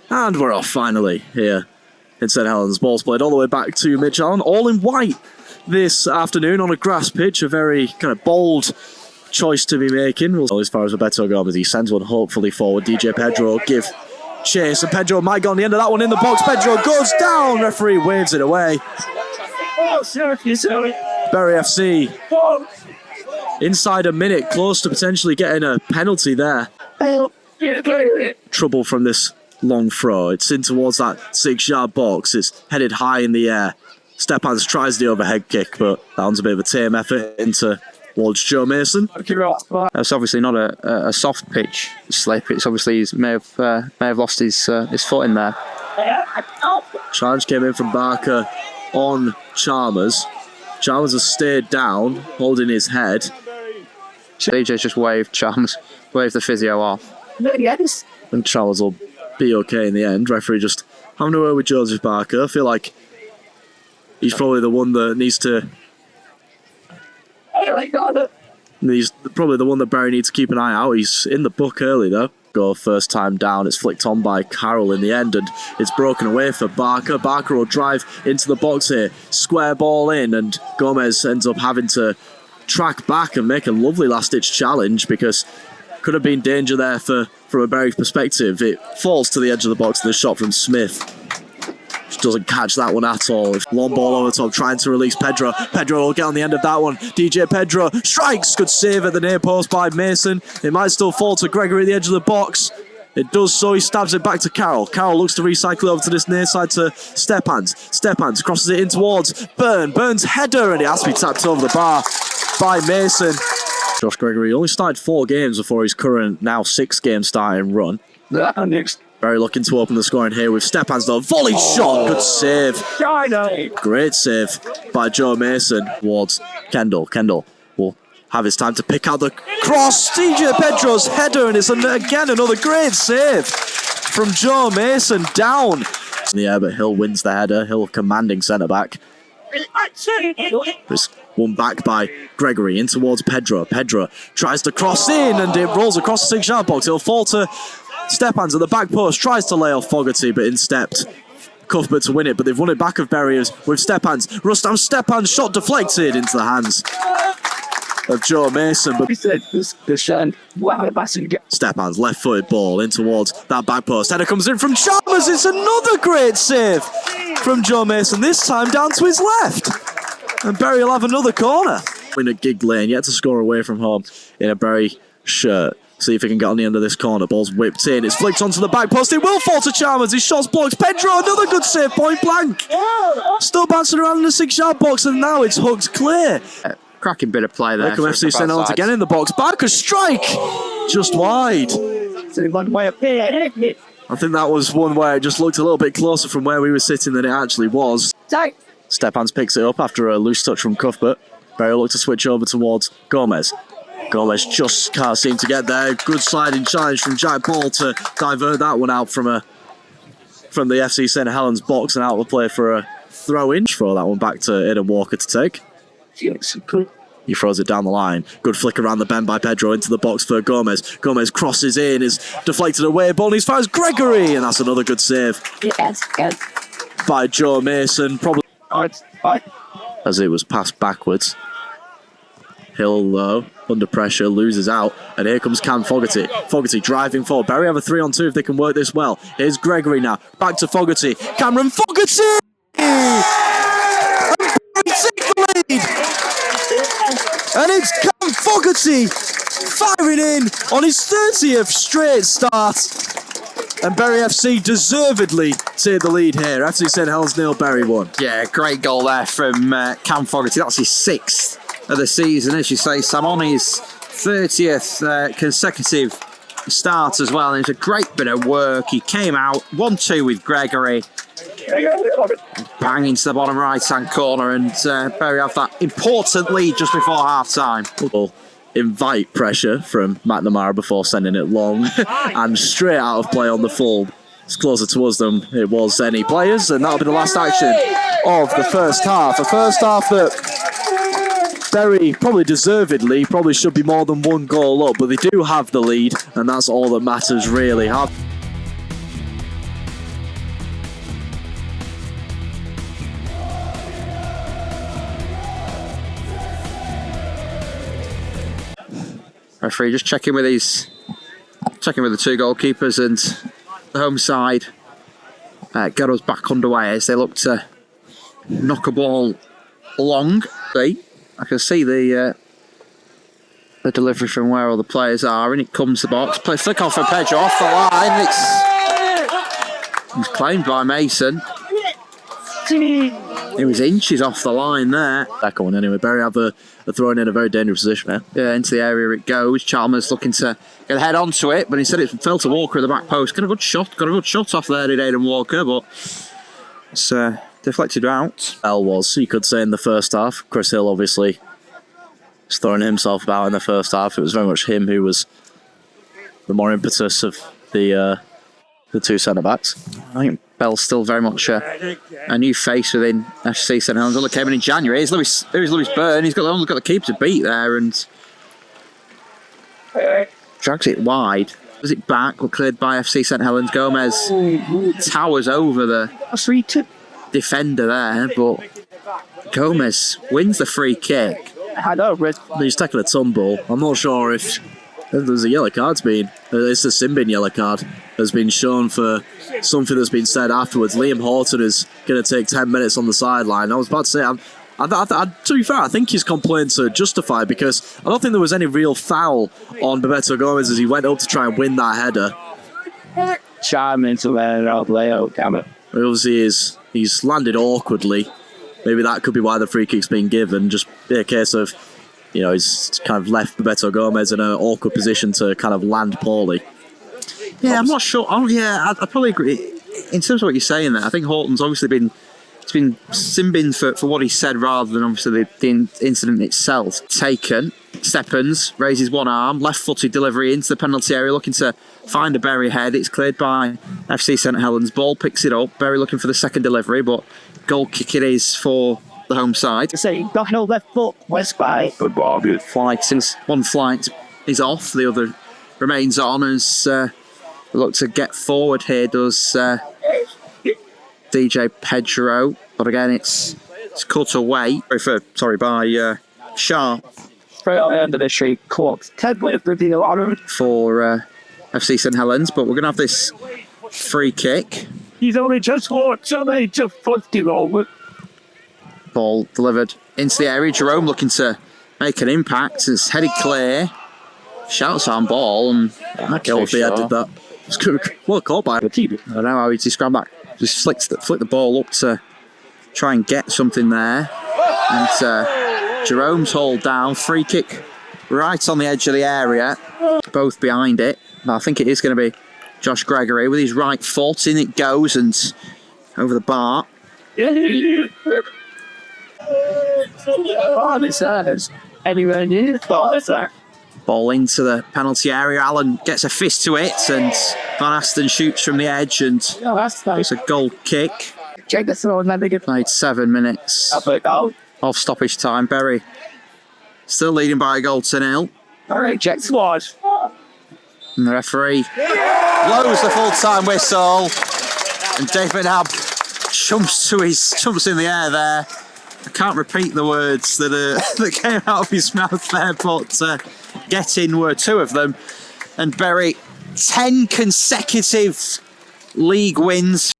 And we're off finally here in St Helens. Ball's played all the way back to Mitch Allen, all in white this afternoon on a grass pitch. A very kind of bold choice to be making. Well, as far as Roberto Gomez, he sends one hopefully forward. DJ Pedro give chase, and Pedro might go on the end of that one in the box. Pedro goes down, referee waves it away. Bury FC inside a minute, close to potentially getting a penalty there. Trouble from this long throw. It's in towards that 6-yard box. It's headed high in the air. Stephans tries the overhead kick, but that one's a bit of a tame effort into towards Joe Mason. It's obviously not a soft pitch slip. It's obviously he may have lost his foot in there. Challenge came in from Barker on Chalmers. Chalmers has stayed down, holding his head. DJ's just waved the physio off. And Chalmers will be okay in the end. Referee just having a word with Joseph Barker. I feel like he's probably the one that needs to. He's probably the one that Barry needs to keep an eye out. He's in the book early though. Go first time down. It's flicked on by Carroll in the end, and it's broken away for Barker. Barker will drive into the box here. Square ball in, and Gomez ends up having to track back and make a lovely last-ditch challenge because could have been danger there from a Barry perspective. It falls to the edge of the box. The shot from Smith just doesn't catch that one at all. Long ball over the top, trying to release Pedro. Pedro will get on the end of that one. DJ Pedro strikes. Good save at the near post by Mason. It might still fall to Gregory at the edge of the box. It does so. He stabs it back to Carroll. Carroll looks to recycle it over to this near side to Stephans. Stephans crosses it in towards Burns header, and it has to be tapped over the bar by Mason. Josh Gregory only started 4 games before his current now 6-game starting run. Very looking to open the scoring here with Stephans though. Volley shot. Good save. Great save by Joe Mason towards Kendall. Kendall will have his time to pick out the cross. DJ Pedro's header, and it's again another great save from Joe Mason down. In the air, but Hill wins the header. Hill commanding centre back. It's won back by Gregory in towards Pedro. Pedro tries to cross in, and it rolls across the 6-yard box. It'll fall to Stephans at the back post, tries to lay off Fogarty, but in stepped Cuthbert to win it, but they've won it back of Berriers with Stephans. Rustam Stephans shot deflected into the hands of Joe Mason, but Stephans left-footed ball in towards that back post. Header comes in from Chalmers. It's another great save from Joe Mason, this time down to his left. And Bury will have another corner. In a gig lane, yet to score away from home in a Bury shirt. See if he can get on the end of this corner. Ball's whipped in. It's flicked onto the back post. It will fall to Chalmers. His shot's blocked. Pedro, another good save, point blank. Still bouncing around in the 6-yard box, and now it's hooked clear. Cracking bit of play there. Welcome FC St Helens again in the box. Barker's strike! Just wide. I think that was one where it just looked a little bit closer from where we were sitting than it actually was. Stephans picks it up after a loose touch from Cuthbert. Barry will look to switch over towards Gomez. Gomez just can't seem to get there. Good sliding challenge from Jack Ball to divert that one out from the FC St Helens box and out of the play for a throw-in. Throw that one back to Aidan Walker to take. He throws it down the line. Good flick around the bend by Pedro into the box for Gomez. Gomez crosses in, is deflected away. Ball needs fires Gregory, and that's another good save by Joe Mason. Probably as it was passed backwards. Hill, though, under pressure, loses out, and here comes Cam Fogarty. Fogarty driving forward. Bury have a 3-on-2 if they can work this well. Here's Gregory now, back to Fogarty. Cameron Fogarty! And Bury take the lead! And it's Cam Fogarty firing in on his 30th straight start. And Bury FC deservedly take the lead here. FC St Helens 0, Bury 1. Yeah, great goal there from Cam Fogarty. That's his 6th of the season, as you say, Sam, on his 30th consecutive start as well. And it's a great bit of work. He came out 1-2 with Gregory, bang into the bottom right-hand corner, and Bury have that important lead just before half-time. We'll invite pressure from McNamara before sending it long and straight out of play on the full. It's closer to us than it was any players, and that'll be the last action of the first half. A first half that Bury, probably deservedly, probably should be more than 1 goal up, but they do have the lead, and that's all that matters really. Referee just checking with the two goalkeepers, and the home side got us back underway as they look to knock a ball long. See, I can see the delivery from where all the players are, and it comes the box. Play flick off for Pedro off the line. It's claimed by Mason. It was inches off the line there. That one anyway. Bury have a thrown in a very dangerous position there. Yeah, into the area it goes. Chalmers looking to get a head onto it, but instead it fell to Walker at the back post. Got a good shot off there, did Aidan Walker, but it's deflected out. L was, you could say, in the first half. Chris Hill obviously was throwing himself about in the first half. It was very much him who was the more impetus of the two centre backs. I think Bell's still very much a new face within FC St Helens. Only came in January. Here's Lewis Byrne. He's only got the keeper to beat there and drags it wide. Was it back? Well, cleared by FC St Helens. Gomez towers over the defender there, but Gomez wins the free kick. He's taking a tumble. I'm not sure if there's a yellow card's been. It's a sin bin yellow card has been shown for something that's been said afterwards. Liam Horton is going to take 10 minutes on the sideline. I was about to say, to be fair, I think his complaints are justified because I don't think there was any real foul on Bebeto Gomez as he went up to try and win that header. Charming to let it out layout, damn it. Obviously, he's landed awkwardly. Maybe that could be why the free kick's been given. Just be a case of, he's kind of left Bebeto Gomez in an awkward position to kind of land poorly. Yeah, I'm not sure. I'd probably agree. In terms of what you're saying there, I think Horton's obviously been sin bin for what he said rather than obviously the incident itself. Taken. Steppens raises one arm, left-footed delivery into the penalty area, looking to find a Berry head. It's cleared by FC St Helens. Ball picks it up. Berry looking for the second delivery, but goal kick it is for the home side. Say, got no left foot, West by. Good ball, good. One flight is off, the other remains on as look to get forward here does DJ Pedro, but again it's cut away by Sharp Under the street court. Ted with the deal on for FC St Helens, but we're going to have this free kick. He's only just walked, so they just pushed him over. Ball delivered into the area. Jerome looking to make an impact. It's headed clear. Shouts on ball, and I can't if he had did that. It's good. Well caught by the team. I don't know how he'd describe that. Just flicked the ball up to try and get something there. And Jerome's hauled down. Free kick right on the edge of the area. Both behind it. But I think it is going to be Josh Gregory with his right foot. In it goes and over the bar. Anywhere near Ball into the penalty area. Allen gets a fist to it, and Van Aston shoots from the edge, and it's a goal kick. Played 7 minutes of stoppage time. Berry still leading by a goal to 0. All right, Jack Squad. And the referee blows the full-time whistle, and David Abb jumps in the air there. I can't repeat the words that came out of his mouth there, but get in were 2 of them. And Berry, 10 consecutive league wins